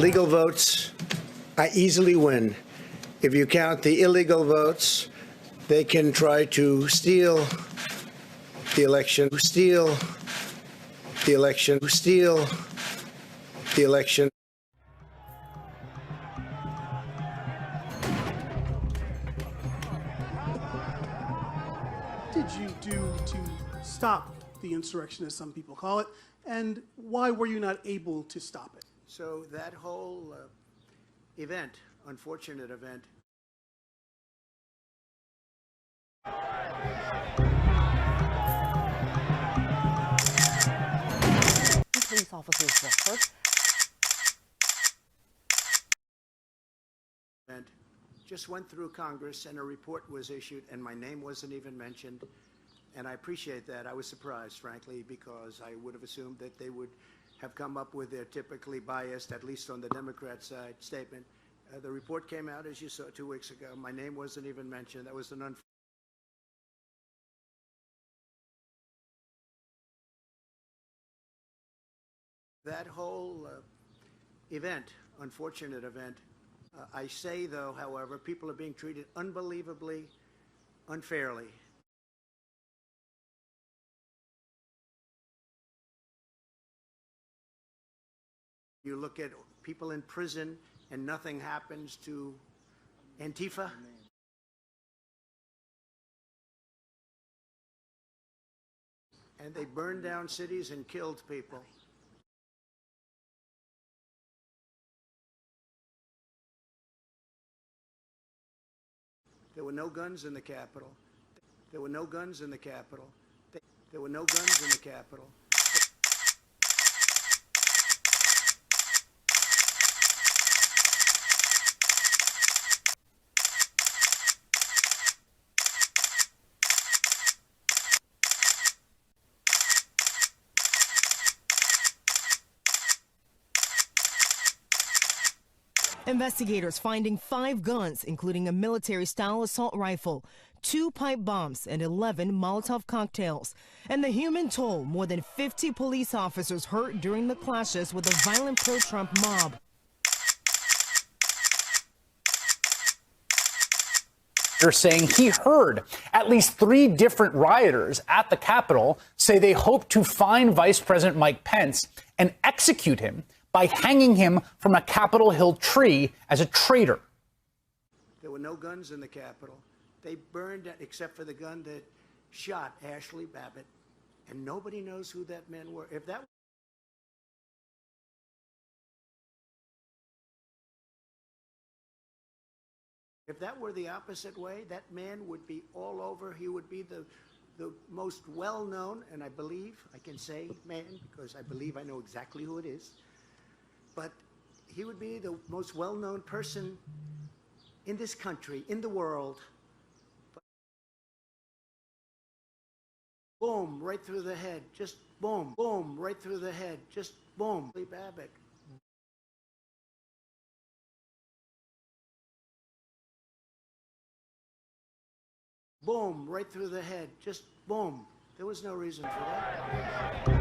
legal votes, I easily win. If you count the illegal votes, they can try to steal the election, steal the election, steal the election. What did you do to stop the insurrection, as some people call it, and why were you not able to stop it? So that whole event, unfortunate event, Police officers were hurt. Just went through Congress and a report was issued and my name wasn't even mentioned. And I appreciate that. I was surprised, frankly, because I would have assumed that they would have come up with their typically biased, at least on the Democrat side, statement. The report came out, as you saw, 2 weeks ago. My name wasn't even mentioned. That was an that whole event, unfortunate event, I say, though, however, people are being treated unbelievably unfairly. You look at people in prison and nothing happens to Antifa. And they burned down cities and killed people. There were no guns in the Capitol. There were no guns in the Capitol. There were no guns in the Capitol. Investigators finding 5 guns, including a military-style assault rifle, 2 pipe bombs, and 11 Molotov cocktails. And the human toll, more than 50 police officers hurt during the clashes with a violent pro-Trump mob. You're saying he heard at least 3 different rioters at the Capitol say they hope to find Vice President Mike Pence and execute him by hanging him from a Capitol Hill tree as a traitor. There were no guns in the Capitol. They burned, except for the gun that shot Ashley Babbitt, and nobody knows who that men were. If that were the opposite way, that man would be all over. He would be the most well-known, and I believe, I can say man, because I believe I know exactly who it is, but he would be the most well-known person in this country, in the world. Boom, right through the head, just boom, boom, right through the head, just boom. Ashley Babbitt. Boom, right through the head, just boom. There was no reason for that.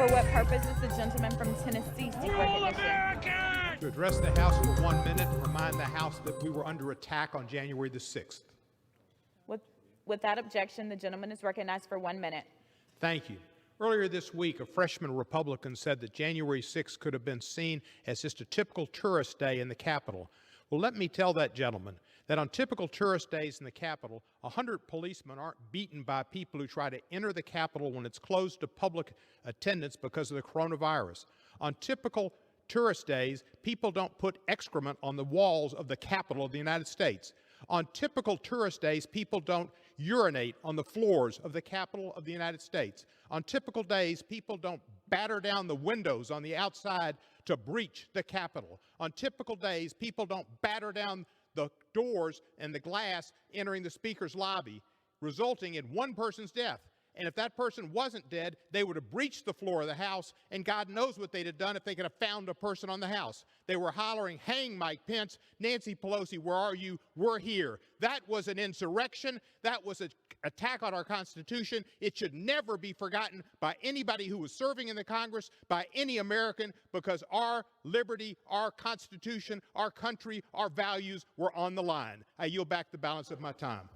For what purpose is the gentleman from Tennessee seek recognition? To address the House for 1 minute and remind the House that we were under attack on January the 6th. Without objection, the gentleman is recognized for 1 minute. Thank you. Earlier this week, a freshman Republican said that January 6th could have been seen as just a typical tourist day in the Capitol. Well, let me tell that gentleman that on typical tourist days in the Capitol, 100 policemen aren't beaten by people who try to enter the Capitol when it's closed to public attendance because of the coronavirus. On typical tourist days, people don't put excrement on the walls of the Capitol of the United States. On typical tourist days, people don't urinate on the floors of the Capitol of the United States. On typical days, people don't batter down the windows on the outside to breach the Capitol. On typical days, people don't batter down the doors and the glass entering the Speaker's lobby, resulting in one person's death. And if that person wasn't dead, they would have breached the floor of the House, and God knows what they'd have done if they could have found a person on the House. They were hollering, "Hang Mike Pence, Nancy Pelosi, where are you? We're here." That was an insurrection. That was an attack on our Constitution. It should never be forgotten by anybody who was serving in the Congress, by any American, because our liberty, our Constitution, our country, our values were on the line. I yield back the balance of my time.